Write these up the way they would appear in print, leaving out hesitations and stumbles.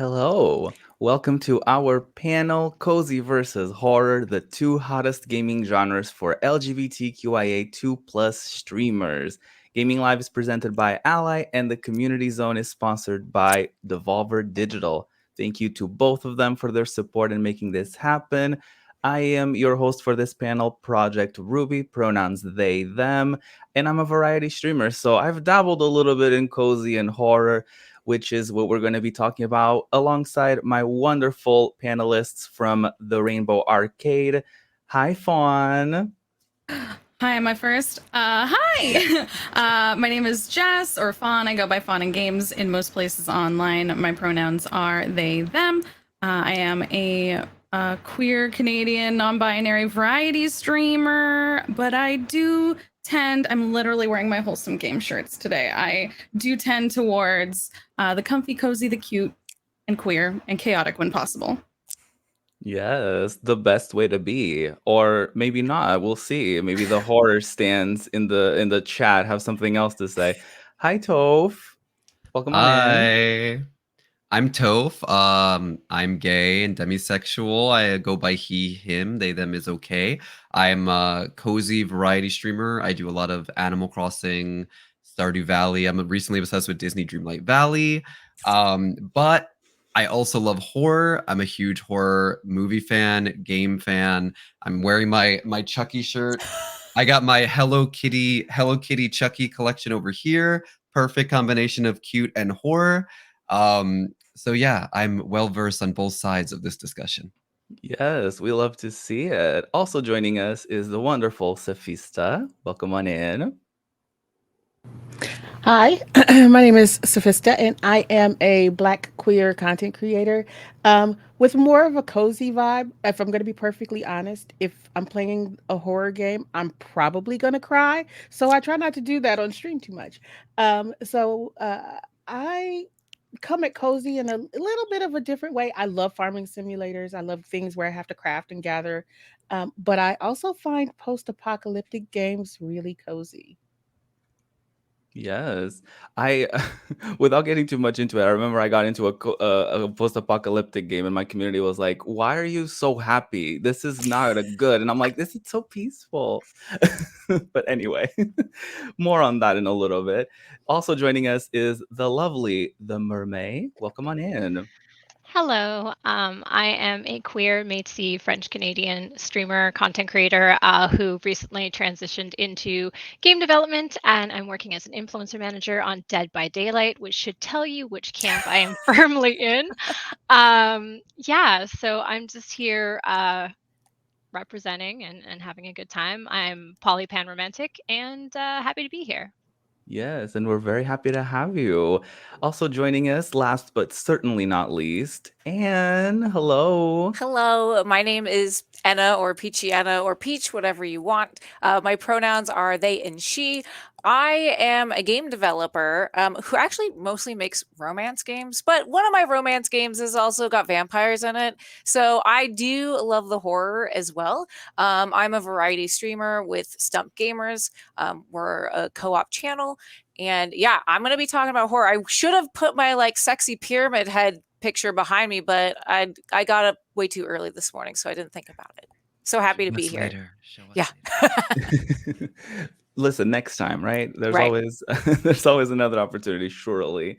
Hello. Welcome to our panel Cozy versus Horror, the two hottest gaming genres for LGBTQIA2 plus streamers. Gaming Live is presented by Ally, and the Community Zone is sponsored by Devolver Digital. Thank you to both of them for their support in making this happen. I am your host for this panel, Project Ruby, pronouns they, them, and I'm a variety streamer, so I've dabbled a little bit in cozy and horror, which is what we're going to be talking about alongside my wonderful panelists from the Rainbow Arcade. Hi, Fawn. Hi, am I first? Hi! My name is Jess, or Fawn. I go by Fawn in Games in most places online. My pronouns are they, them. I am a queer Canadian non binary variety streamer, but I do tend, I'm literally wearing my wholesome game shirts today. I do tend towards the comfy, cozy, the cute, and queer, and chaotic when possible. Yes, the best way to be, or maybe not. We'll see. Maybe the horror stands in the chat have something else to say. Hi, Toph. Welcome on in. Hi, I'm Toph. I'm gay and demisexual. I go by he, him. They, them is okay. I'm a cozy variety streamer. I do a lot of Animal Crossing, Stardew Valley. I'm recently obsessed with Disney Dreamlight Valley. But I also love horror. I'm a huge horror movie fan, game fan. I'm wearing my Chucky shirt. I got my Hello Kitty Chucky collection over here. Perfect combination of cute and horror. So yeah, I'm well versed on both sides of this discussion. Yes, we love to see it. Also joining us is the wonderful Sophista. Welcome on in. Hi, my name is Sophista, and I am a Black queer content creator with more of a cozy vibe. If I'm going to be perfectly honest, if I'm playing a horror game, I'm probably going to cry. So I try not to do that on stream too much. I come at cozy in a little bit of a different way. I love farming simulators. I love things where I have to craft and gather. But I also find post apocalyptic games really cozy. Yes. I without getting too much into it, I remember I got into a post-apocalyptic game and my community was like, "Why are you so happy? This is not a good." And I'm like, "This is so peaceful." But anyway, more on that in a little bit. Also joining us is the lovely the Mermaid. Welcome on in. Hello, I am a queer Métis French Canadian streamer, content creator who recently transitioned into game development, and I'm working as an influencer manager on Dead by Daylight, which should tell you which camp I am firmly in. Yeah, so I'm just here representing and having a good time. I'm polypan romantic and happy to be here. Yes, and we're very happy to have you. Also joining us, last but certainly not least, Anne. Hello. Hello, my name is Anna or Peachy Anna or Peach, whatever you want. My pronouns are they and she. I am a game developer who actually mostly makes romance games, but one of my romance games has also got vampires in it. So I do love the horror as well. I'm a variety streamer with Stump Gamers. We're a co op channel. And yeah, I'm going to be talking about horror. I should have put my like sexy pyramid head picture behind me, but I got up way too early this morning, so I didn't think about it. So happy to be here. Later. Show us Yeah. later. Listen, next time, right? There's Right. always there's always another opportunity, surely.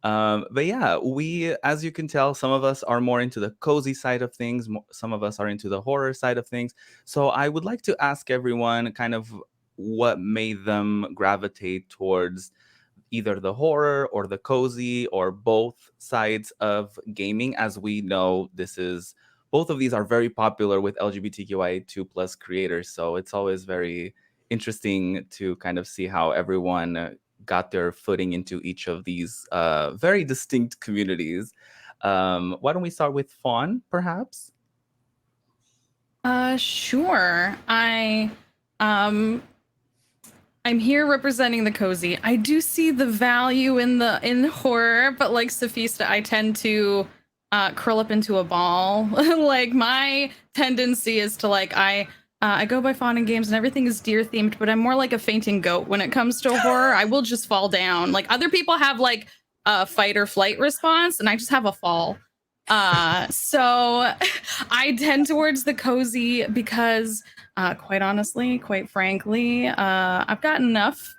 But yeah, we, as you can tell, some of us are more into the cozy side of things. Some of us are into the horror side of things. So I would like to ask everyone kind of what made them gravitate towards either the horror or the cozy or both sides of gaming. As we know, this is both of these are very popular with LGBTQIA2 plus creators. So it's always very interesting to kind of see how everyone got their footing into each of these very distinct communities. Why don't we start with Fawn, perhaps? Sure. Um I'm here representing the cozy. I do see the value in horror, but like Sophista, I tend to curl up into a ball. Like my tendency is to like I go by fawn in games and everything is deer themed, but I'm more like a fainting goat when it comes to horror. I will just fall down. Like other people have like fight or flight response, and I just have a fall. So I tend towards the cozy because, quite honestly, quite frankly, I've got enough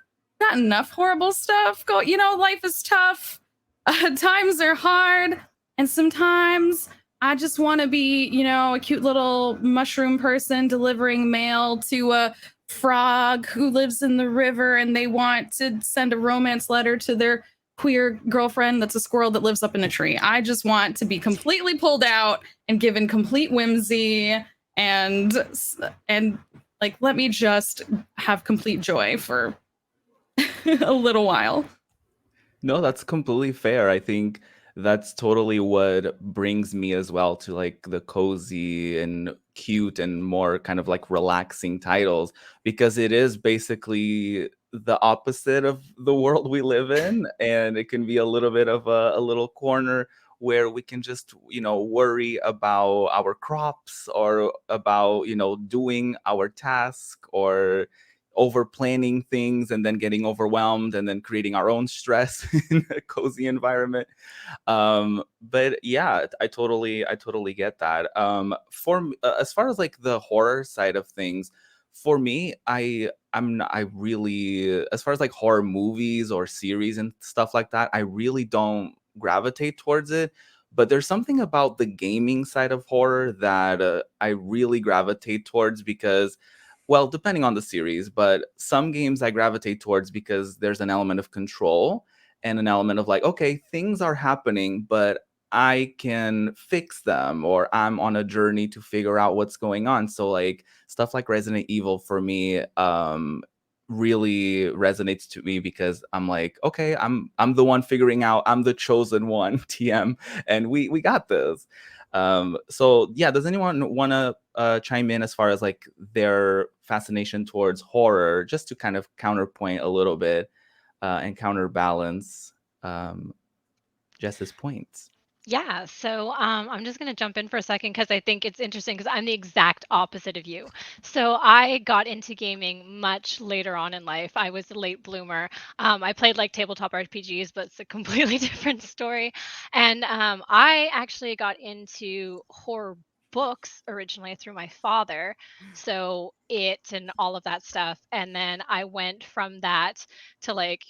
horrible stuff. Life is tough. Times are hard, and sometimes I just want to be, a cute little mushroom person delivering mail to a frog who lives in the river, and they want to send a romance letter to their queer girlfriend that's a squirrel that lives up in a tree. I just want to be completely pulled out and given complete whimsy and like let me just have complete joy for a little while. No, that's completely fair. I think that's totally what brings me as well to like the cozy and cute and more kind of like relaxing titles, because it is basically the opposite of the world we live in, and it can be a little bit of a little corner where we can just worry about our crops or about doing our task or over planning things and then getting overwhelmed and then creating our own stress in a cozy environment. But yeah, I totally get that. As far as like the horror side of things, for me, I really, as far as like horror movies or series and stuff like that, I really don't gravitate towards it. But there's something about the gaming side of horror that I really gravitate towards because, well, depending on the series, but some games I gravitate towards because there's an element of control and an element of like, okay, things are happening, but I can fix them, or I'm on a journey to figure out what's going on. So like stuff like Resident Evil for me really resonates to me because I'm like, okay, I'm the one figuring out, I'm the chosen one, TM, and we got this. So yeah, does anyone want to chime in as far as like their fascination towards horror, just to kind of counterpoint a little bit and counterbalance Jess's points? Yeah, so I'm just going to jump in for a second because I think it's interesting because I'm the exact opposite of you. So I got into gaming much later on in life. I was a late bloomer. I played like tabletop RPGs, but it's a completely different story. And I actually got into horror books originally through my father. So it and all of that stuff. And then I went from that to like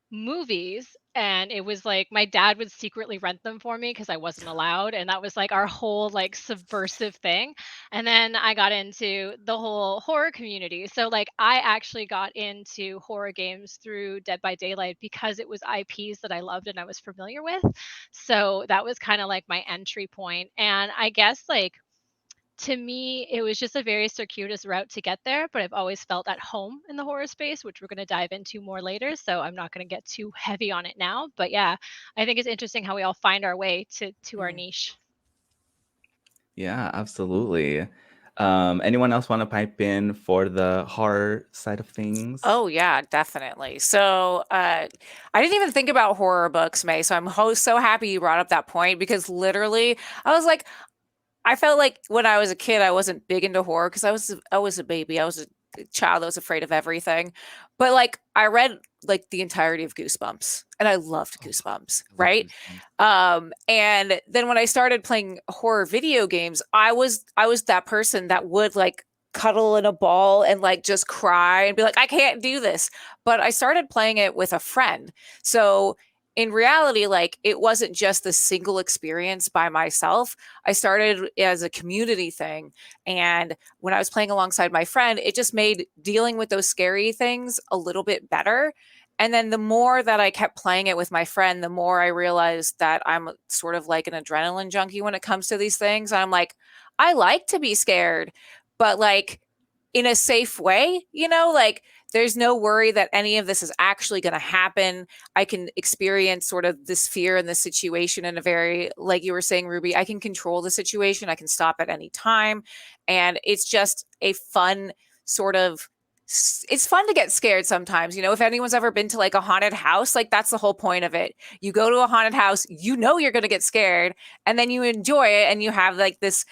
movies, and it was like my dad would secretly rent them for me because I wasn't allowed, and that was like our whole like subversive thing. And then I got into the whole horror community. So like I actually got into horror games through Dead by Daylight because it was IPs that I loved and I was familiar with. So that was kind of like my entry point. And I guess like to me, it was just a very circuitous route to get there, but I've always felt at home in the horror space, which we're going to dive into more later. So I'm not going to get too heavy on it now. But yeah, I think it's interesting how we all find our way to our niche. Yeah, absolutely. Anyone else want to pipe in for the horror side of things? Oh yeah, definitely. So I didn't even think about horror books, May. So I'm so happy you brought up that point because literally I was like, I felt like when I was a kid, I wasn't big into horror because I was a baby. I was a child that was afraid of everything. But like I read like the entirety of Goosebumps and I loved Oh, Goosebumps, I love right? Goosebumps. And then when I started playing horror video games, I was that person that would like cuddle in a ball and like just cry and be like, I can't do this. But I started playing it with a friend. So in reality, like it wasn't just the single experience by myself. I started as a community thing. And when I was playing alongside my friend, it just made dealing with those scary things a little bit better. And then the more that I kept playing it with my friend, the more I realized that I'm sort of like an adrenaline junkie when it comes to these things. I'm like, I like to be scared, but like in a safe way, like there's no worry that any of this is actually going to happen. I can experience sort of this fear in this situation in a very, like you were saying, Ruby, I can control the situation. I can stop at any time. And it's just a fun sort of it's fun to get scared sometimes. If anyone's ever been to like a haunted house, like that's the whole point of it. You go to a haunted house, you're going to get scared, and then you enjoy it and you have like this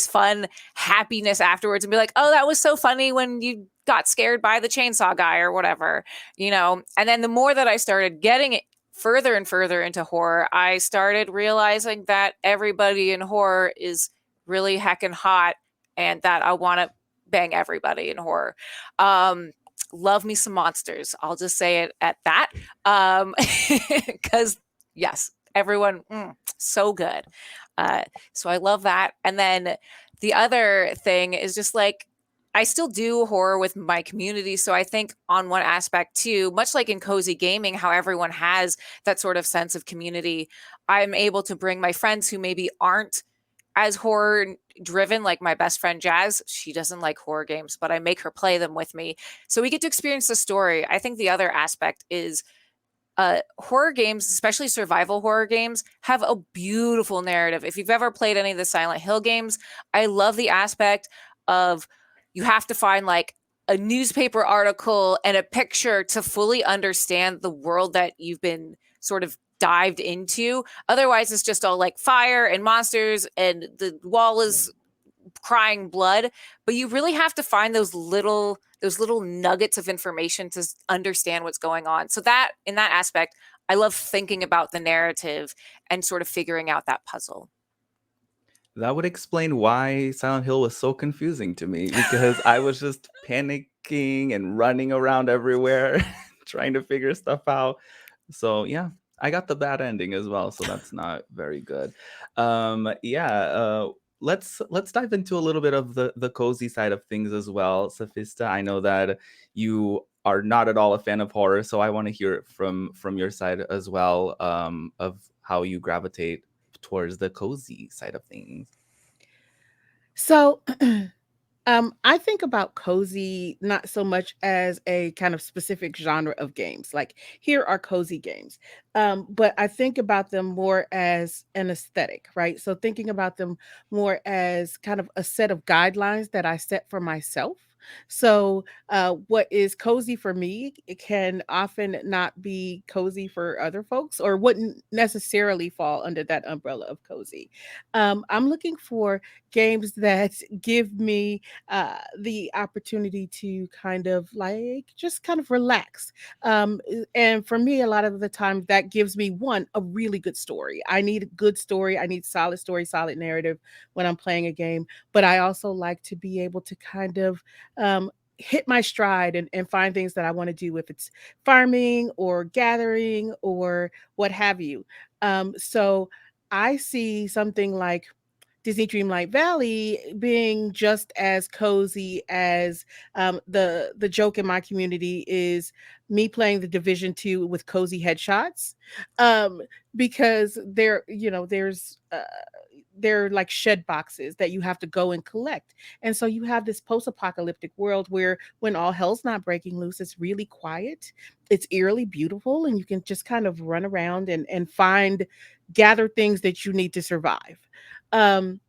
fun happiness afterwards and be like, "Oh, that was so funny when you got scared by the chainsaw guy or whatever." And then the more that I started getting further and further into horror, I started realizing that everybody in horror is really heckin' hot and that I want to bang everybody in horror. Love me some monsters. I'll just say it at that. Because, yes, everyone, so good. So I love that. And then the other thing is just like, I still do horror with my community. So I think on one aspect too, much like in cozy gaming, how everyone has that sort of sense of community, I'm able to bring my friends who maybe aren't as horror driven, like my best friend Jazz. She doesn't like horror games, but I make her play them with me. So we get to experience the story. I think the other aspect is horror games, especially survival horror games, have a beautiful narrative. If you've ever played any of the Silent Hill games, I love the aspect of you have to find like a newspaper article and a picture to fully understand the world that you've been sort of dived into. Otherwise, it's just all like fire and monsters and the wall is crying blood, but you really have to find those little nuggets of information to understand what's going on. So that in that aspect, I love thinking about the narrative and sort of figuring out that puzzle. That would explain why Silent Hill was so confusing to me, because I was just panicking and running around everywhere trying to figure stuff out. So yeah, I got the bad ending as well, so that's not very good. Yeah, let's dive into a little bit of the cozy side of things as well. Sophista, I know that you are not at all a fan of horror, so I want to hear it from your side as well, of how you gravitate towards the cozy side of things. So, I think about cozy not so much as a kind of specific genre of games. Like, here are cozy games. But I think about them more as an aesthetic, right? So, thinking about them more as kind of a set of guidelines that I set for myself. So, what is cozy for me, it can often not be cozy for other folks or wouldn't necessarily fall under that umbrella of cozy. I'm looking for games that give me the opportunity to kind of like just kind of relax. And for me, a lot of the time, that gives me one, a really good story. I need a good story. I need solid story, solid narrative when I'm playing a game. But I also like to be able to kind of hit my stride and find things that I want to do, if it's farming or gathering or what have you. So I see something like Disney Dreamlight Valley being just as cozy as the joke in my community is me playing the Division 2 with cozy headshots, um, because they're like shed boxes that you have to go and collect, and so you have this post-apocalyptic world where when all hell's not breaking loose, it's really quiet, it's eerily beautiful, and you can just kind of run around and find gather things that you need to survive. Um,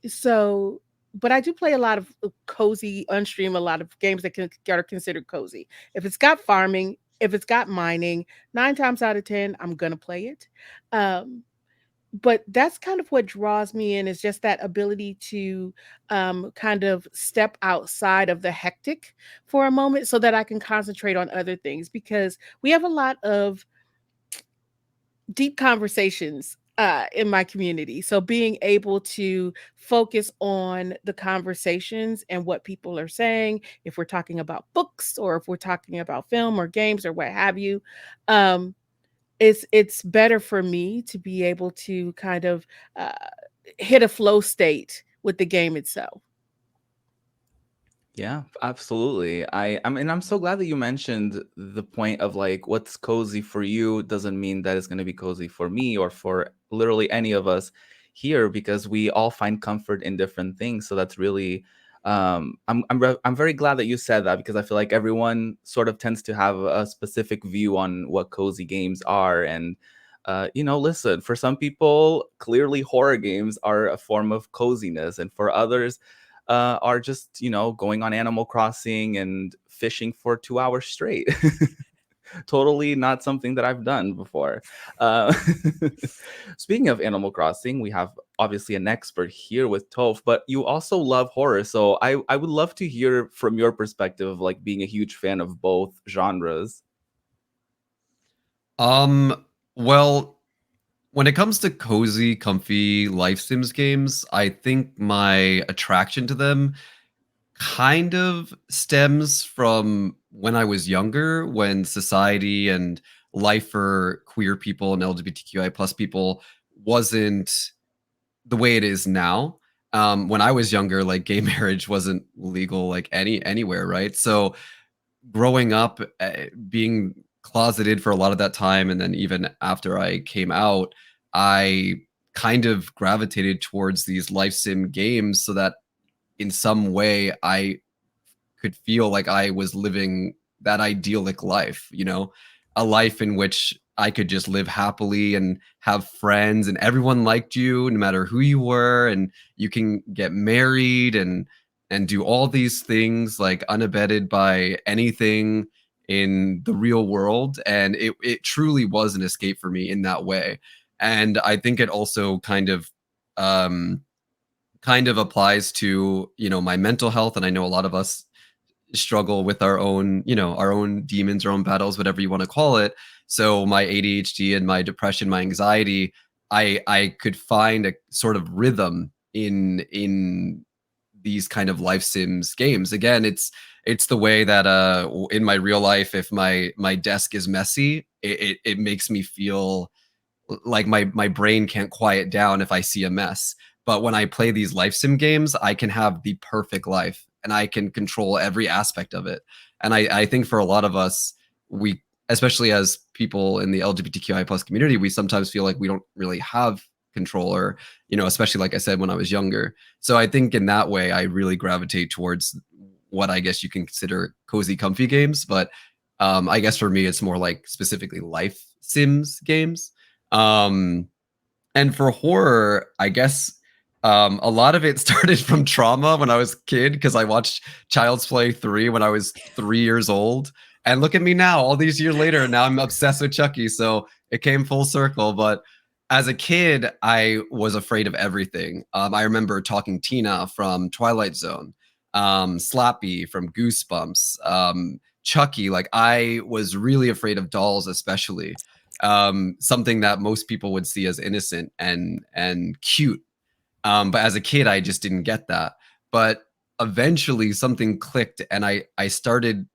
so, but I do play a lot of cozy unstream, a lot of games that are considered cozy. If it's got farming, if it's got mining, 9 times out of 10, I'm gonna play it. Um, but that's kind of what draws me in, is just that ability to kind of step outside of the hectic for a moment so that I can concentrate on other things, because we have a lot of deep conversations in my community. So being able to focus on the conversations and what people are saying, if we're talking about books or if we're talking about film or games or what have you, um, it's better for me to be able to kind of uh, hit a flow state with the game itself. Yeah, absolutely. I mean, I'm so glad that you mentioned the point of like what's cozy for you doesn't mean that it's going to be cozy for me or for literally any of us here, because we all find comfort in different things. So that's really I'm very glad that you said that, because I feel like everyone sort of tends to have a specific view on what cozy games are. And listen, for some people, clearly horror games are a form of coziness, and for others are just going on Animal Crossing and fishing for 2 hours straight. Totally not something that I've done before. Uh, Speaking of Animal Crossing, we have obviously an expert here with Toph, but you also love horror. So I would love to hear from your perspective of like being a huge fan of both genres. Um, Well, when it comes to cozy, comfy life sims games, I think my attraction to them kind of stems from when I was younger, when society and life for queer people and LGBTQI plus people wasn't the way it is now. When I was younger, like gay marriage wasn't legal like anywhere, right? So growing up, being closeted for a lot of that time, and then even after I came out, I kind of gravitated towards these life sim games so that in some way I could feel like I was living that idyllic life, a life in which I could just live happily and have friends and everyone liked you no matter who you were, and you can get married and do all these things like unabated by anything in the real world, and it truly was an escape for me in that way. And I think it also um kind of applies to my mental health, and I know a lot of us struggle with our own, our own demons, our own battles, whatever you want to call it. So my ADHD and my depression, my anxiety, I could find a sort of rhythm in these kind of life sims games. Again, it's the way that in my real life, if my desk is messy, it makes me feel like my brain can't quiet down if I see a mess. But when I play these life sim games, I can have the perfect life and I can control every aspect of it. And I think for a lot of us, we, especially as people in the LGBTQI plus community, we sometimes feel like we don't really have control, or especially like I said when I was younger. So I think in that way, I really gravitate towards what I guess you can consider cozy, comfy games. But I guess for me, it's more like specifically life sims games. um and for horror, I guess a lot of it started from trauma when I was a kid, because I watched Child's Play 3 when I was 3 years old. And look at me now, all these years later, now I'm obsessed with Chucky. So it came full circle. But as a kid, I was afraid of everything. I remember talking Tina from Twilight Zone, Slappy from Goosebumps, Chucky. Like, I was really afraid of dolls, especially something that most people would see as innocent and cute. But as a kid, I just didn't get that. But eventually, something clicked, and I started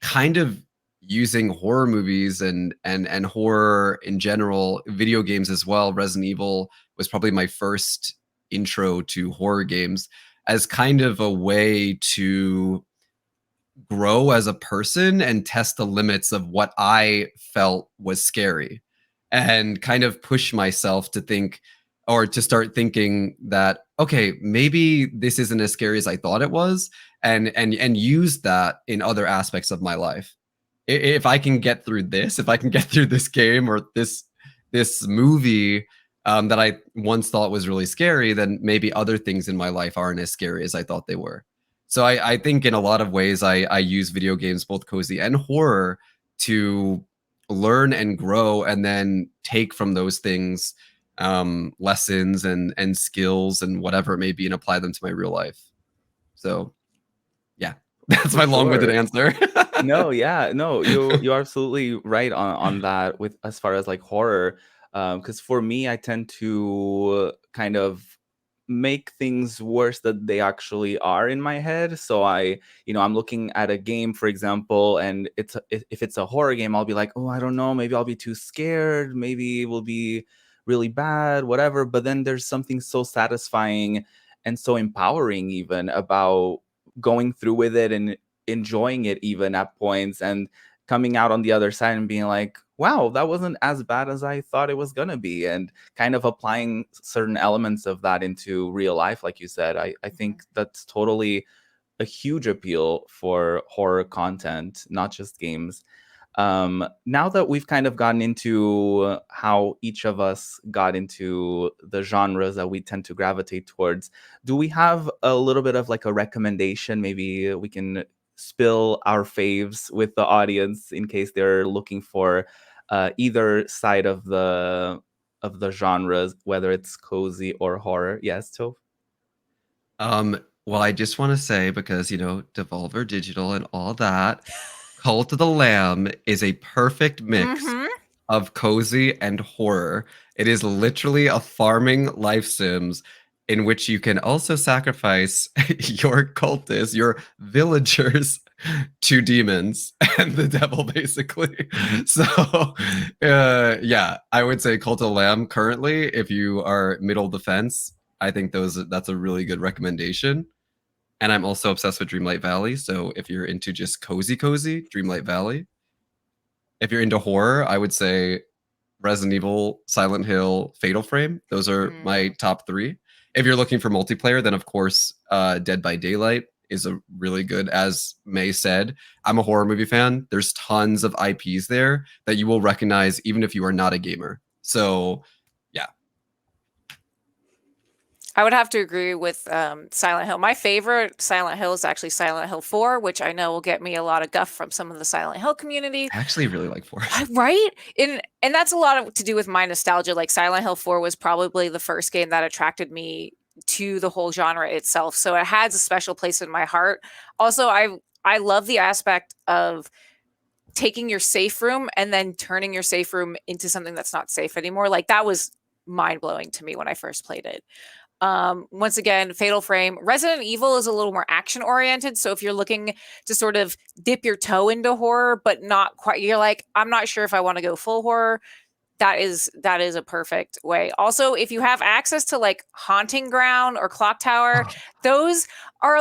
kind of using horror movies and horror in general, video games as well. Resident Evil was probably my first intro to horror games, as kind of a way to grow as a person and test the limits of what I felt was scary, and kind of push myself to think, or to start thinking that, okay, maybe this isn't as scary as I thought it was, and use that in other aspects of my life. If I can get through this, if I can get through this game or this movie that I once thought was really scary, then maybe other things in my life aren't as scary as I thought they were. So I think in a lot of ways, I use video games, both cozy and horror, to learn and grow, and then take from those things lessons and skills and whatever it may be, and apply them to my real life. So yeah, that's For my long-winded sure. answer. No, yeah, no, you're absolutely right on that, with as far as like horror. Because for me, I tend to kind of make things worse than they actually are in my head. So I'm looking at a game, for example, and if it's a horror game, I'll be like, oh, I don't know, maybe I'll be too scared, maybe it will be really bad, whatever. But then there's something so satisfying and so empowering even about going through with it and enjoying it even at points, and coming out on the other side and being like, wow, that wasn't as bad as I thought it was going to be, and kind of applying certain elements of that into real life, like you said. I think that's totally a huge appeal for horror content, not just games. Now that we've kind of gotten into how each of us got into the genres that we tend to gravitate towards, do we have a little bit of like a recommendation? Maybe we can spill our faves with the audience in case they're looking for either side of the genres, whether it's cozy or horror. Yes, Toph? Well, I just want to say, because Devolver Digital and all that, Cult of the Lamb is a perfect mix Mhm. of cozy and horror. It is literally a farming life sims in which you can also sacrifice your cultists, your villagers, to demons and the devil, basically. So, yeah, I would say Cult of the Lamb currently, if you are middle of the fence, I think that's a really good recommendation. And I'm also obsessed with Dreamlight Valley. So if you're into just cozy, Dreamlight Valley. If you're into horror, I would say Resident Evil, Silent Hill, Fatal Frame. Those are my top 3. If you're looking for multiplayer, then of course, Dead by Daylight is a really good, as May said. I'm a horror movie fan. There's tons of IPs there that you will recognize even if you are not a gamer. So, yeah. I would have to agree with Silent Hill. My favorite Silent Hill is actually Silent Hill 4, which I know will get me a lot of guff from some of the Silent Hill community. I actually really like 4. Right? And that's a lot to do with my nostalgia. Like Silent Hill 4 was probably the first game that attracted me to the whole genre itself. So it has a special place in my heart. Also, I love the aspect of taking your safe room and then turning your safe room into something that's not safe anymore. Like that was mind-blowing to me when I first played it. Once again, Fatal Frame. Resident Evil is a little more action oriented. So if you're looking to sort of dip your toe into horror, but not quite, you're like, I'm not sure if I want to go full horror. That is a perfect way. Also, if you have access to like Haunting Ground or Clock Tower, those are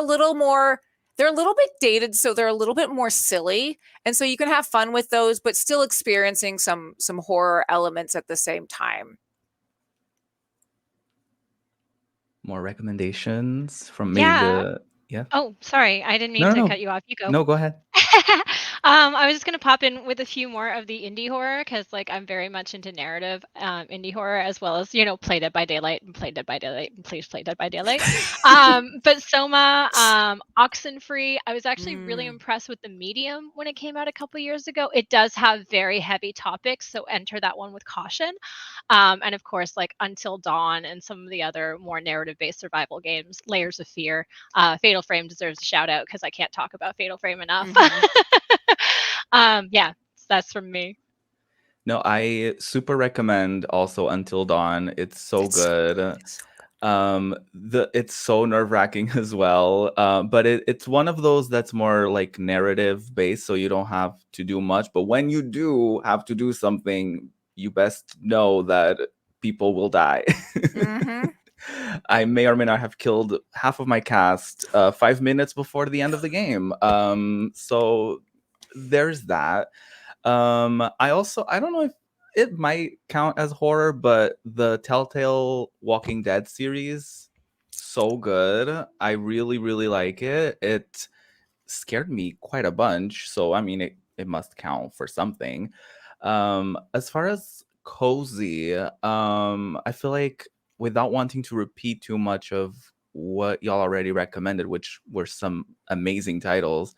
they're a little bit dated, so they're a little bit more silly. And so you can have fun with those, but still experiencing some horror elements at the same time. More recommendations from maybe Yeah. yeah. Oh, sorry. I didn't mean No, to no, cut you off. You go. no. Go ahead. I was just gonna pop in with a few more of the indie horror because, like, I'm very much into narrative indie horror as well as play Dead by Daylight and play Dead by Daylight and please play Dead by Daylight. But Soma, Oxenfree, I was actually really impressed with the medium when it came out a couple years ago. It does have very heavy topics, so enter that one with caution. And of course, like Until Dawn and some of the other more narrative-based survival games, Layers of Fear. Fatal Frame deserves a shout out because I can't talk about Fatal Frame enough. Yeah, that's from me. No, I super recommend also Until Dawn. It's so good. It's so nerve-wracking as well. But it's one of those that's more like narrative based, so you don't have to do much. But when you do have to do something, you best know that people will die. I may or may not have killed half of my cast 5 minutes before the end of the game. So there's that. I don't know if it might count as horror, but the Telltale Walking Dead series, so good. I really, really like it. It scared me quite a bunch, so I mean it must count for something. As far as cozy, I feel like without wanting to repeat too much of what y'all already recommended, which were some amazing titles,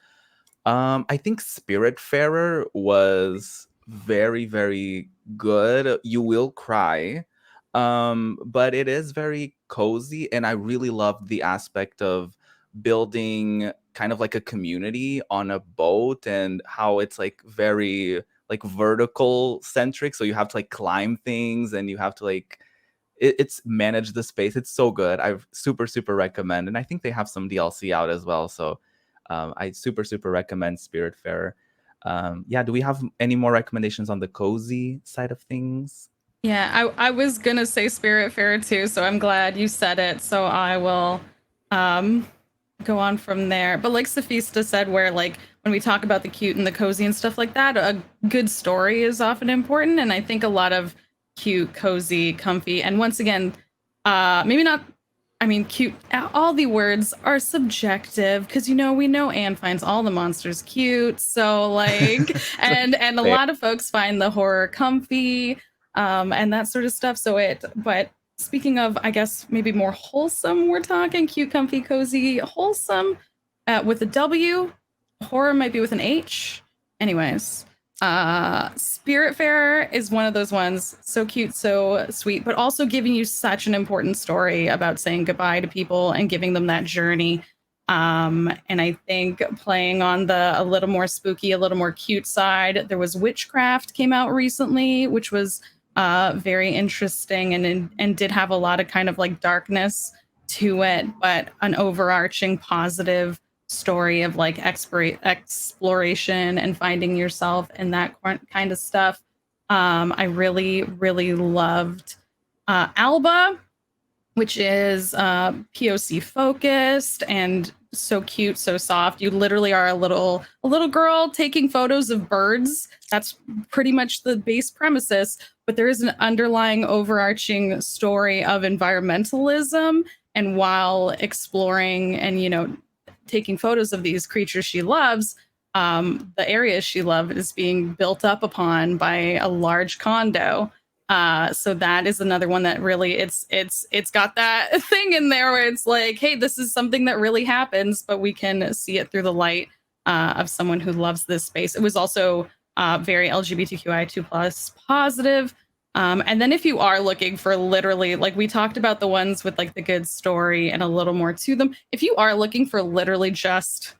I think Spiritfarer was very, very good. You will cry. But it is very cozy, and I really love the aspect of building kind of like a community on a boat and how it's like very like vertical centric. So you have to like climb things and you have to like it's manage the space. It's so good. I super, super recommend. And I think they have some DLC out as well. So I super, super recommend Spiritfarer. Yeah, do we have any more recommendations on the cozy side of things? Yeah, I was gonna say Spiritfarer too, so I'm glad you said it. So I will go on from there. But like Sophista said, where like when we talk about the cute and the cozy and stuff like that, a good story is often important. And I think a lot of cute, cozy, comfy, and once again, maybe not. I mean, cute. All the words are subjective because we know Anne finds all the monsters cute. So like, and a lot of folks find the horror comfy, and that sort of stuff. But speaking of, I guess maybe more wholesome, we're talking cute, comfy, cozy, wholesome, with a W. Horror might be with an H. Anyways. Spiritfarer is one of those ones, so cute, so sweet, but also giving you such an important story about saying goodbye to people and giving them that journey. And I think playing on the a little more spooky, a little more cute side, there was Witchcraft came out recently, which was very interesting and did have a lot of kind of like darkness to it, but an overarching positive story of like exploration and finding yourself and that kind of stuff. I really, really loved Alba, which is POC focused and so cute, so soft. You literally are a little girl taking photos of birds. That's pretty much the base premises, but there is an underlying overarching story of environmentalism, and while exploring and taking photos of these creatures she loves, the area she loves is being built up upon by a large condo. So that is another one that really it's got that thing in there where it's like, hey, this is something that really happens, but we can see it through the light of someone who loves this space. It was also very LGBTQIA2 plus positive. And then if you are looking for literally, like we talked about the ones with like the good story and a little more to them, if you are looking for literally just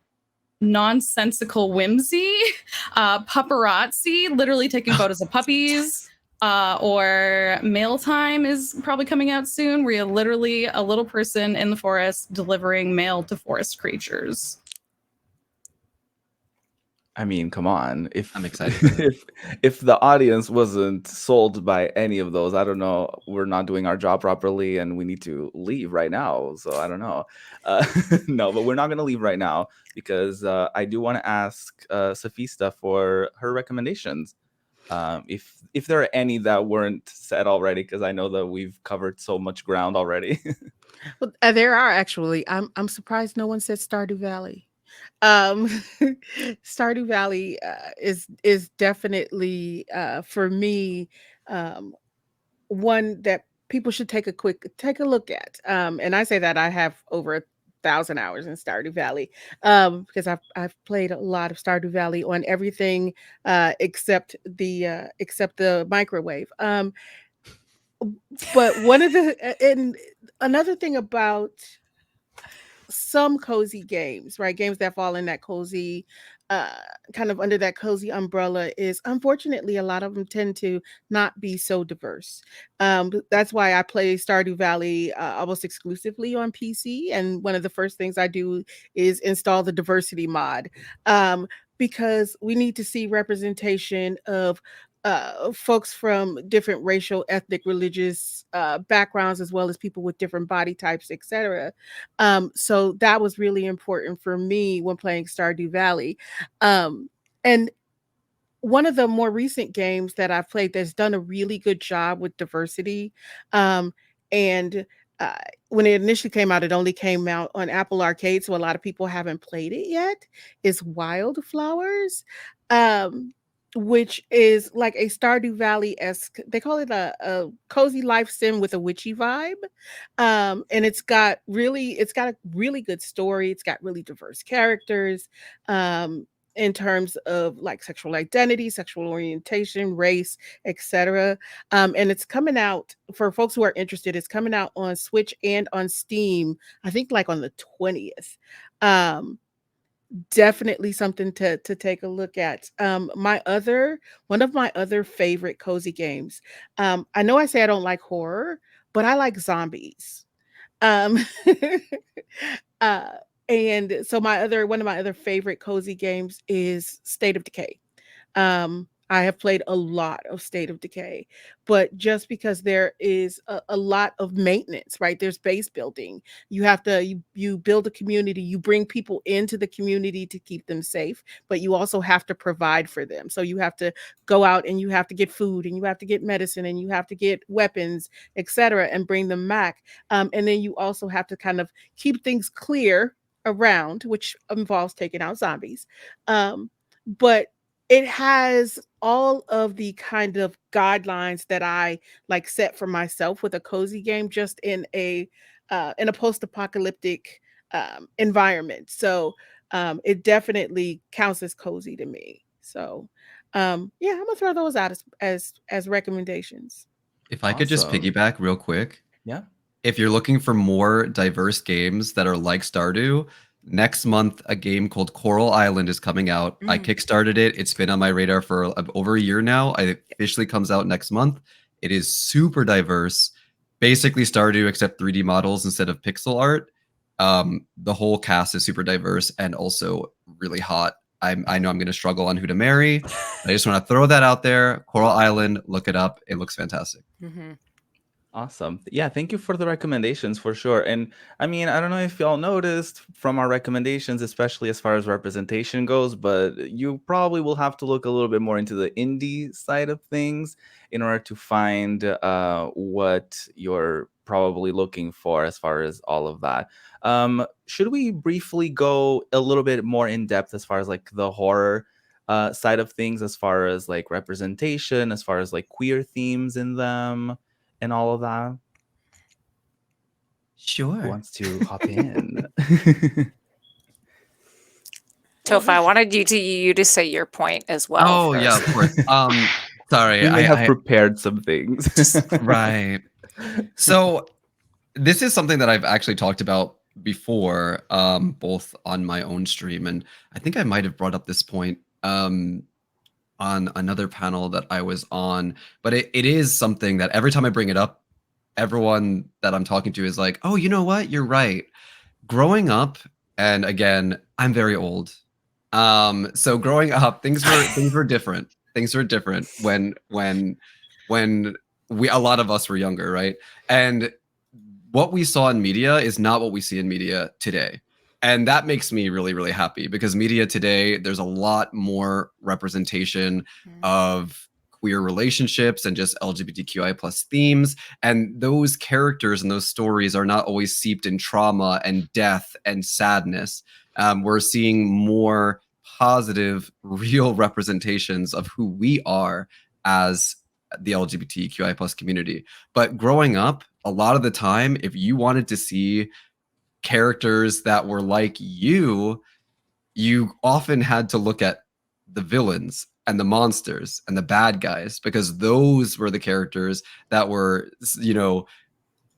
nonsensical whimsy, paparazzi, literally taking photos of puppies. Or Mail Time is probably coming out soon, where you're literally a little person in the forest delivering mail to forest creatures. I mean, come on. If I'm excited. if the audience wasn't sold by any of those, I don't know. We're not doing our job properly, and we need to leave right now. So I don't know. No, but we're not going to leave right now because I do want to ask Safista for her recommendations. If there are any that weren't said already, because I know that we've covered so much ground already. Well, there are actually. I'm surprised no one said Stardew Valley. Um, Stardew Valley is definitely for me one that people should take a look at. And I say that I have over 1,000 hours in Stardew Valley because I've played a lot of Stardew Valley on everything except the microwave. But one of the and another thing about some cozy games, right? Games that fall in that cozy, uh, kind of under that cozy umbrella is unfortunately a lot of them tend to not be so diverse. That's why I play Stardew Valley almost exclusively on PC. And one of the first things I do is install the diversity mod because we need to see representation of folks from different racial, ethnic, religious backgrounds, as well as people with different body types, etc. So that was really important for me when playing Stardew Valley. And one of the more recent games that I've played that's done a really good job with diversity, and uh, when it initially came out, it only came out on Apple Arcade, so a lot of people haven't played it yet, is Wildflowers. Um, which is like a Stardew Valley-esque. They call it a cozy life sim with a witchy vibe. And it's got a really good story. It's got really diverse characters. In terms of like sexual identity, sexual orientation, race, etc. And it's coming out for folks who are interested. It's coming out on Switch and on Steam. I think like on the 20th. Definitely something to take a look at. One of my other favorite cozy games. I know I say I don't like horror, but I like zombies. Um, uh, and so one of my other favorite cozy games is State of Decay. I have played a lot of State of Decay, but just because there is a lot of maintenance, right? There's base building. You build a community, you bring people into the community to keep them safe, but you also have to provide for them. So you have to go out and you have to get food and you have to get medicine and you have to get weapons, etc., and bring them back. And then you also have to kind of keep things clear around, which involves taking out zombies. But it has all of the kind of guidelines that I like set for myself with a cozy game, just in a post-apocalyptic environment. So it definitely counts as cozy to me. So yeah, I'm gonna throw those out as recommendations. If I could just Awesome. piggyback real quick, Yeah. if you're looking for more diverse games that are like Stardew, Next month, a game called Coral Island is coming out. I kickstarted it. It's been on my radar for over a year now. It officially comes out next month. It is super diverse. Basically Stardew except 3D models instead of pixel art. The whole cast is super diverse and also really hot. I know I'm going to struggle on who to marry. I just want to throw that out there. Coral Island, look it up. It looks fantastic. Awesome. Yeah, thank you for the recommendations for sure. And I mean, I don't know if y'all noticed from our recommendations, especially as far as representation goes, but you probably will have to look a little bit more into the indie side of things in order to find what you're probably looking for as far as all of that. Should we briefly go a little bit more in depth as far as like the horror side of things, as far as like representation, as far as like queer themes in them? And all of that? Who Sure. wants to hop in? Toph, I wanted you to say your point as well. Oh, first. yeah, of course. Sorry. We may have prepared some things. Right. So this is something that I've actually talked about before, both on my own stream, and I think I might have brought up this point on another panel that I was on, but it is something that every time I bring it up, everyone that I'm talking to is like, oh, you know what? You're right. Growing up, and again, I'm very old. So growing up, things were different. Things were different when a lot of us were younger, right? And what we saw in media is not what we see in media today. And that makes me really, really happy because media today, there's a lot more representation of queer relationships and just LGBTQI plus themes. And those characters and those stories are not always seeped in trauma and death and sadness. We're seeing more positive, real representations of who we are as the LGBTQI plus community. But growing up, a lot of the time, if you wanted to see characters that were like you often had to look at the villains and the monsters and the bad guys because those were the characters that were,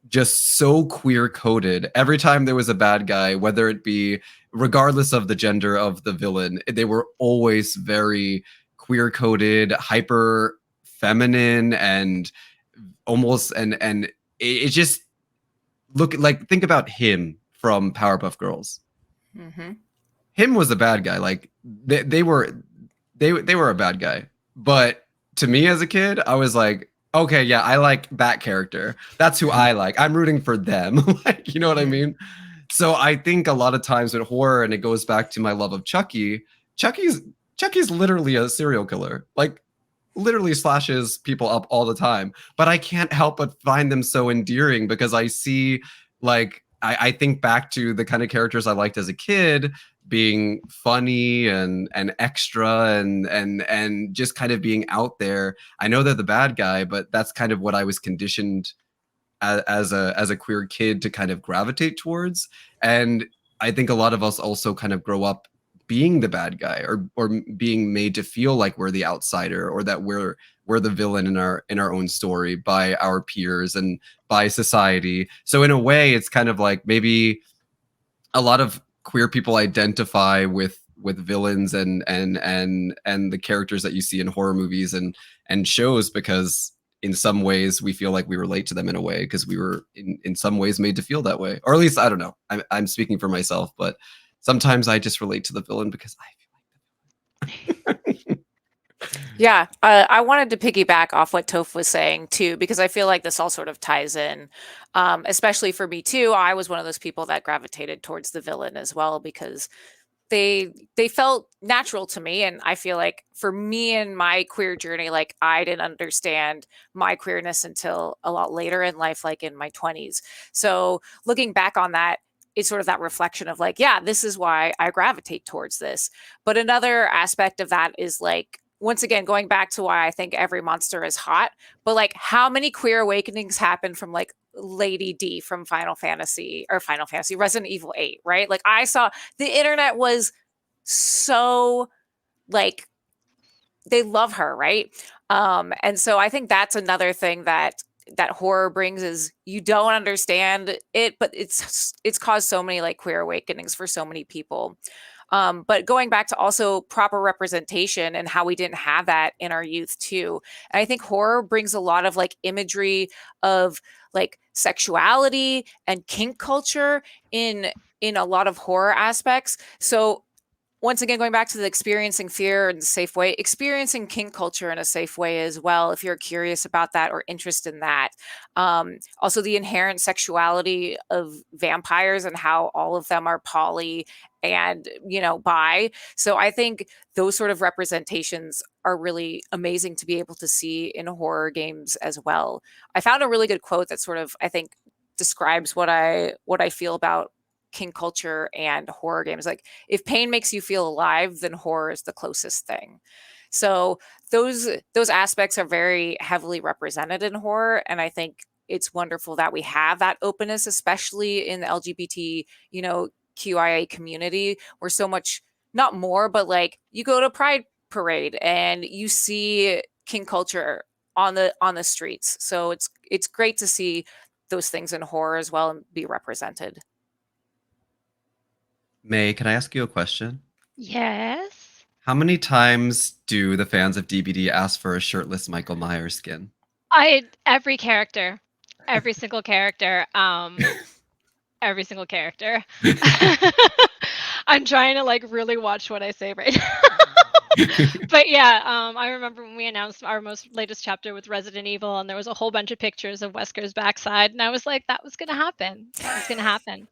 just so queer coded. Every time there was a bad guy, whether it be regardless of the gender of the villain, they were always very queer coded, hyper feminine, and almost and it just think about him from Powerpuff Girls. Him was a bad guy. Like they were a bad guy. But to me as a kid, I was like, okay, yeah, I like that character. That's who I like. I'm rooting for them. Like, you know what I mean? So I think a lot of times with horror, and it goes back to my love of Chucky, Chucky's literally a serial killer. Like literally slashes people up all the time. But I can't help but find them so endearing because I see I think back to the kind of characters I liked as a kid being funny and extra and just kind of being out there. I know they're the bad guy, but that's kind of what I was conditioned as a queer kid to kind of gravitate towards. And I think a lot of us also kind of grow up being the bad guy or being made to feel like we're the outsider or that we're the villain in our own story by our peers and by society. So in a way, it's kind of like maybe a lot of queer people identify with villains and the characters that you see in horror movies and shows because in some ways we feel like we relate to them in a way because we were in some ways made to feel that way, or at least I don't know. I'm speaking for myself, but sometimes I just relate to the villain because I feel like the villain. Yeah, I wanted to piggyback off what Toph was saying too, because I feel like this all sort of ties in, especially for me too. I was one of those people that gravitated towards the villain as well because they felt natural to me, and I feel like for me and my queer journey, like I didn't understand my queerness until a lot later in life, like in my 20s. So looking back on that, it's sort of that reflection of like, yeah, this is why I gravitate towards this. But another aspect of that is like, once again, going back to why I think every monster is hot, but like how many queer awakenings happen from like Lady D from Resident Evil 8, right? Like I saw the internet was so like, they love her, right? And so I think that's another thing that that horror brings is you don't understand it, but it's caused so many like queer awakenings for so many people. But going back to also proper representation and how we didn't have that in our youth too. And I think horror brings a lot of like imagery of like sexuality and kink culture in a lot of horror aspects. So once again, going back to the experiencing fear in a safe way, experiencing kink culture in a safe way as well, if you're curious about that or interested in that. Also, the inherent sexuality of vampires and how all of them are poly and, bi. So I think those sort of representations are really amazing to be able to see in horror games as well. I found a really good quote that sort of, I think, describes what I feel about kink culture and horror games. Like, if pain makes you feel alive, then horror is the closest thing. So those aspects are very heavily represented in horror, and I think it's wonderful that we have that openness, especially in the LGBT, QIA community. We're so much not more, but like you go to Pride Parade and you see kink culture on the streets. So it's great to see those things in horror as well and be represented. May, can I ask you a question? Yes. How many times do the fans of DBD ask for a shirtless Michael Myers skin? Every character, every single character, every single character. I'm trying to like really watch what I say right now. But yeah, I remember when we announced our most latest chapter with Resident Evil, and there was a whole bunch of pictures of Wesker's backside, and I was like, that was gonna happen. That was gonna happen.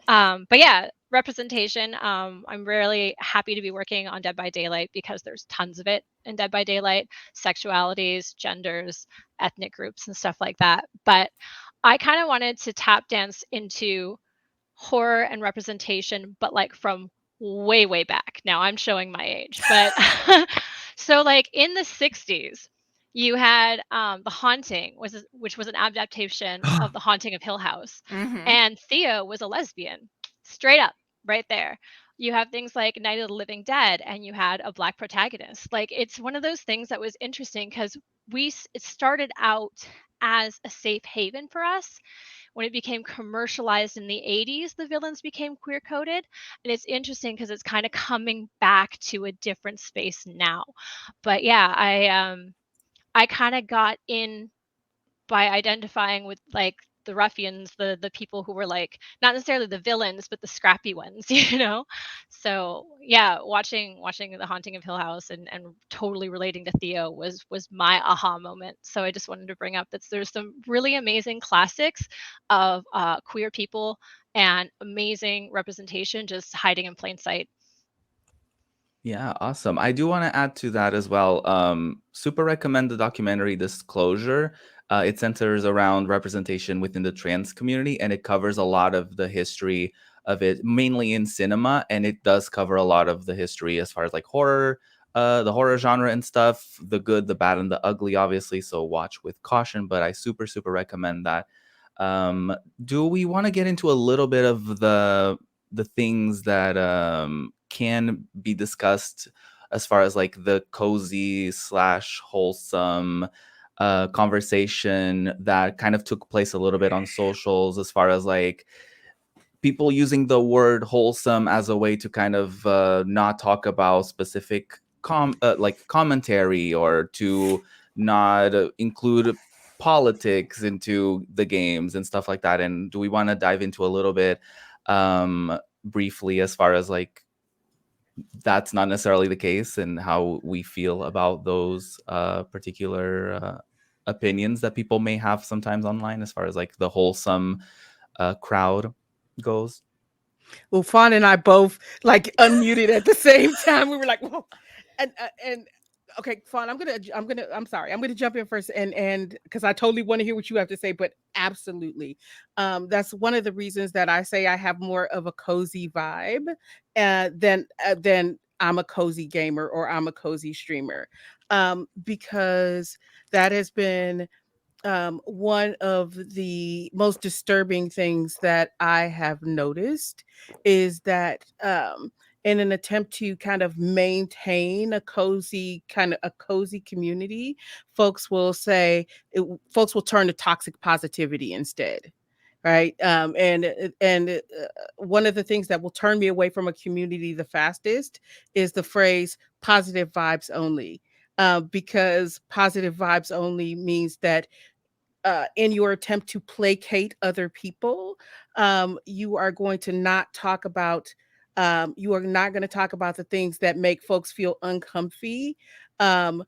But yeah, representation. I'm really happy to be working on Dead by Daylight because there's tons of it in Dead by Daylight, sexualities, genders, ethnic groups, and stuff like that. But I kind of wanted to tap dance into horror and representation, but like from way, way back. Now I'm showing my age, but so like in the 60s, you had The Haunting, which was an adaptation of The Haunting of Hill House. Mhm. And Thea was a lesbian, straight up, right there. You have things like Night of the Living Dead, and you had a black protagonist. Like, it's one of those things that was interesting because it started out as a safe haven for us. When it became commercialized in the 80s, the villains became queer coded. And it's interesting because it's kind of coming back to a different space now. But yeah, I kind of got in by identifying with like the ruffians, the people who were like not necessarily the villains, but the scrappy ones, you know? So yeah, watching The Haunting of Hill House and totally relating to Theo was my aha moment. So I just wanted to bring up that there's some really amazing classics of queer people and amazing representation just hiding in plain sight. Yeah, awesome. I do want to add to that as well. Super recommend the documentary Disclosure. It centers around representation within the trans community, and it covers a lot of the history of it, mainly in cinema. And it does cover a lot of the history as far as like horror, the horror genre and stuff, the good, the bad, and the ugly, obviously. So watch with caution, but I super, super recommend that. Um, do we want to get into a little bit of the things that can be discussed as far as like the cozy slash wholesome conversation that kind of took place a little bit on socials, as far as like people using the word wholesome as a way to kind of not talk about specific like commentary, or to not include politics into the games and stuff like that. And do we want to dive into a little bit briefly as far as like that's not necessarily the case, and how we feel about those particular opinions that people may have sometimes online, as far as like the wholesome crowd goes? Well, Fawn and I both like unmuted at the same time. We were like, "Whoa!" And okay, Fawn, I'm sorry, I'm gonna jump in first, and because I totally want to hear what you have to say, but absolutely, that's one of the reasons that I say I have more of a cozy vibe than I'm a cozy gamer or I'm a cozy streamer, because that has been one of the most disturbing things that I have noticed is that in an attempt to kind of maintain a cozy community, folks will say folks will turn to toxic positivity instead, right? And one of the things that will turn me away from a community the fastest is the phrase "positive vibes only," because positive vibes only means that in your attempt to placate other people, you are going to not talk about you are not going to talk about the things that make folks feel uncomfy, um,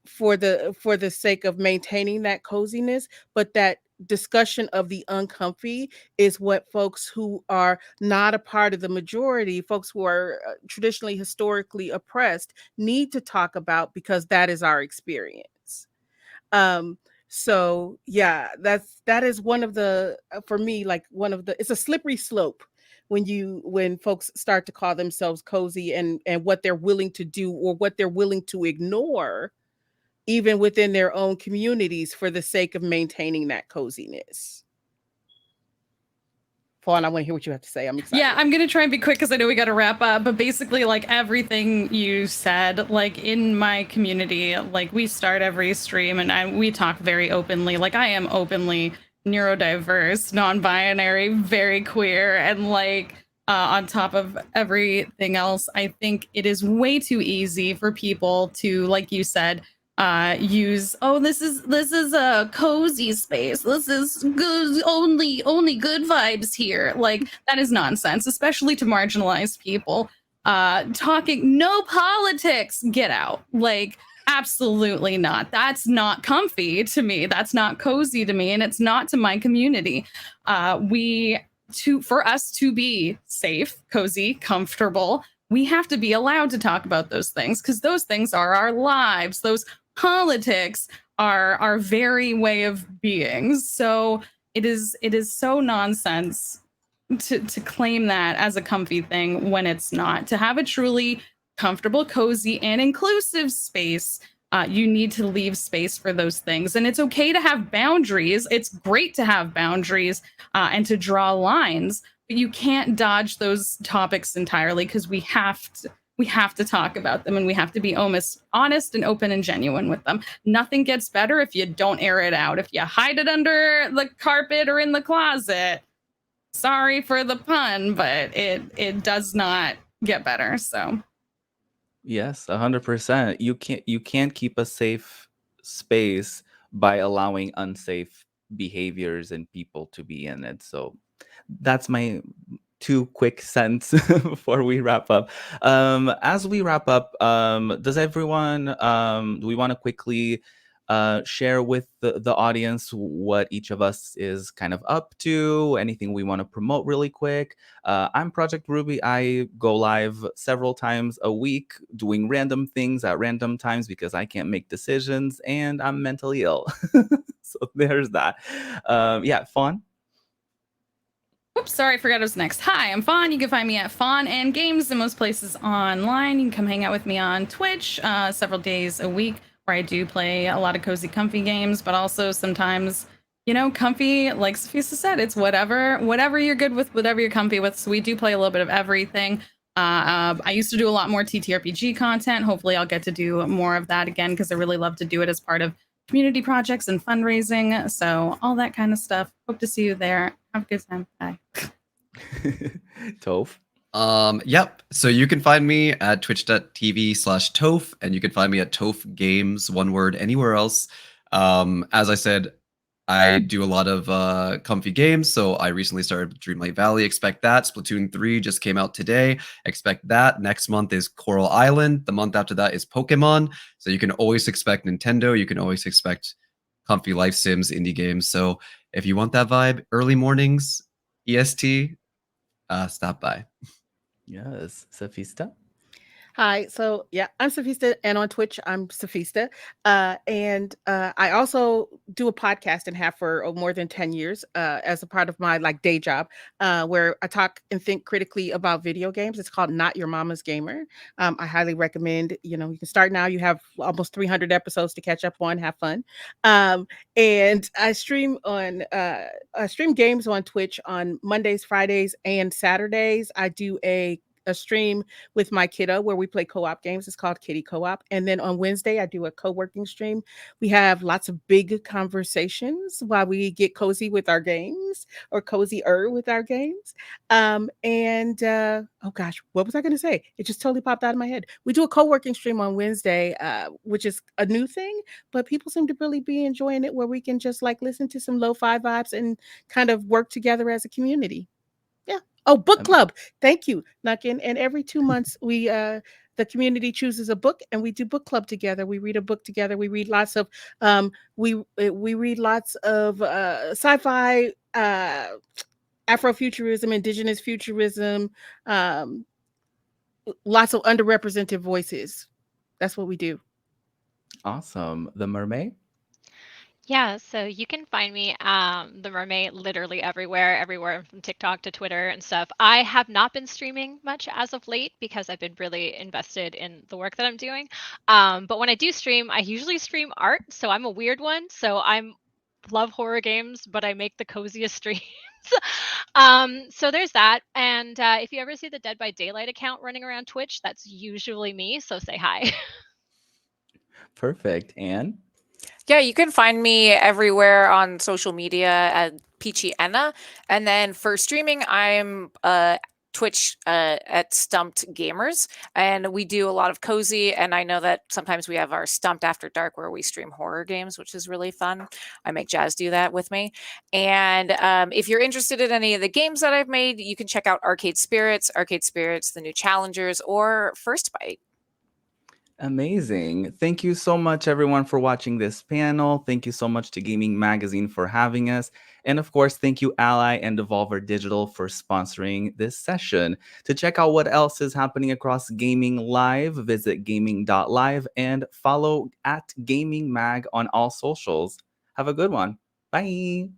for the sake of maintaining that coziness, but that discussion of the uncomfy is what folks who are not a part of the majority, folks who are traditionally historically oppressed, need to talk about, because that is our experience. Um, so yeah, that is one of the for me, like one of the, it's a slippery slope when folks start to call themselves cozy, and what they're willing to do or what they're willing to ignore even within their own communities for the sake of maintaining that coziness. Fawn, I want to hear what you have to say. I'm excited. Yeah, I'm gonna try and be quick because I know we gotta wrap up. But basically, like everything you said, like in my community, like we start every stream and we talk very openly. Like I am openly neurodiverse, non-binary, very queer, and like on top of everything else, I think it is way too easy for people to, like you said, use, oh, this is a cozy space, this is good, only good vibes here. Like that is nonsense, especially to marginalized people. Talking no politics, get out. Like absolutely not. That's not comfy to me, that's not cozy to me, and it's not to my community. For us to be safe, cozy, comfortable, we have to be allowed to talk about those things, because those things are our lives. Those politics are our very way of being. So it is so nonsense to claim that as a comfy thing when it's not. To have a truly comfortable, cozy, and inclusive space, you need to leave space for those things. And it's okay to have boundaries. It's great to have boundaries and to draw lines, but you can't dodge those topics entirely, because we have to talk about them, and we have to be almost honest and open and genuine with them. Nothing gets better if you don't air it out. If you hide it under the carpet or in the closet, sorry for the pun, but it does not get better. So Yes, 100%. You can't keep a safe space by allowing unsafe behaviors and people to be in it. So that's my two quick cents before we wrap up. As we wrap up, does everyone do we want to quickly share with the audience what each of us is kind of up to? Anything we want to promote really quick? I'm Project Ruby. I go live several times a week doing random things at random times because I can't make decisions and I'm mentally ill. So there's that. Yeah, Fawn. oops, sorry, I forgot it was next. Hi, I'm Fawn. You can find me at Fawn and Games in most places online. You can come hang out with me on Twitch several days a week, where I do play a lot of cozy, comfy games, but also sometimes, comfy, like Sophia said, it's whatever you're good with, whatever you're comfy with. So we do play a little bit of everything. I used to do a lot more TTRPG content. Hopefully I'll get to do more of that again, because I really love to do it as part of community projects and fundraising. So all that kind of stuff. Hope to see you there. Have a good time. Bye. Toph. Yep. So you can find me at twitch.tv/Toph, and you can find me at Toph Games, one word, anywhere else. As I said, I do a lot of comfy games. So I recently started Dreamlight Valley. Expect that. Splatoon 3 just came out today. Expect that. Next month is Coral Island. The month after that is Pokemon. So you can always expect Nintendo. You can always expect comfy life sims, indie games. So if you want that vibe, early mornings, EST, stop by. Yes, Safista. Hi. So yeah, I'm Sophista, and on Twitch I'm Sophista. And I also do a podcast and have for more than 10 years as a part of my day job, where I talk and think critically about video games. It's called Not Your Mama's Gamer. I highly recommend, you can start now. You have almost 300 episodes to catch up on. Have fun. And I stream games on Twitch on Mondays, Fridays, and Saturdays. I do a a stream with my kiddo where we play co-op games. It's called Kitty Co-op. And then on Wednesday, I do a co-working stream. We have lots of big conversations while we get cozy with our games or cozier with our games. Oh gosh, what was I going to say? It just totally popped out of my head. We do a co-working stream on Wednesday, which is a new thing, but people seem to really be enjoying it where we can just like listen to some lo-fi vibes and kind of work together as a community. Yeah. Oh, book Um, club. Thank you, Nuckin. And every 2 months we the community chooses a book and we do book club together. We read a book together. We read lots of we read lots of sci-fi, Afrofuturism, indigenous futurism, um, lots of underrepresented voices. That's what we do. awesome. The mermaid? Yeah, so you can find me, the mermaid, literally everywhere from TikTok to Twitter and stuff. I have not been streaming much as of late because I've been really invested in the work that I'm doing. But when I do stream, I usually stream art, so I'm a weird one. So I'm love horror games, but I make the coziest streams. So there's that. And if you ever see the Dead by Daylight account running around Twitch, that's usually me. So say hi. Perfect. And Yeah, you can find me everywhere on social media at Peachy Enna. And then for streaming, I'm Twitch at Stumped Gamers. And we do a lot of cozy. And I know that sometimes we have our Stumped After Dark where we stream horror games, which is really fun. I make Jazz do that with me. And if you're interested in any of the games that I've made, you can check out Arcade Spirits, the new Challengers, or First Bite. amazing. Thank you so much, everyone, for watching this panel. Thank you so much to Gaming Magazine for having us. And of course, thank you, Ally and Devolver Digital, for sponsoring this session. To check out what else is happening across Gaming Live, visit gaming.live and follow at Gaming Mag on all socials. Have a good one. Bye.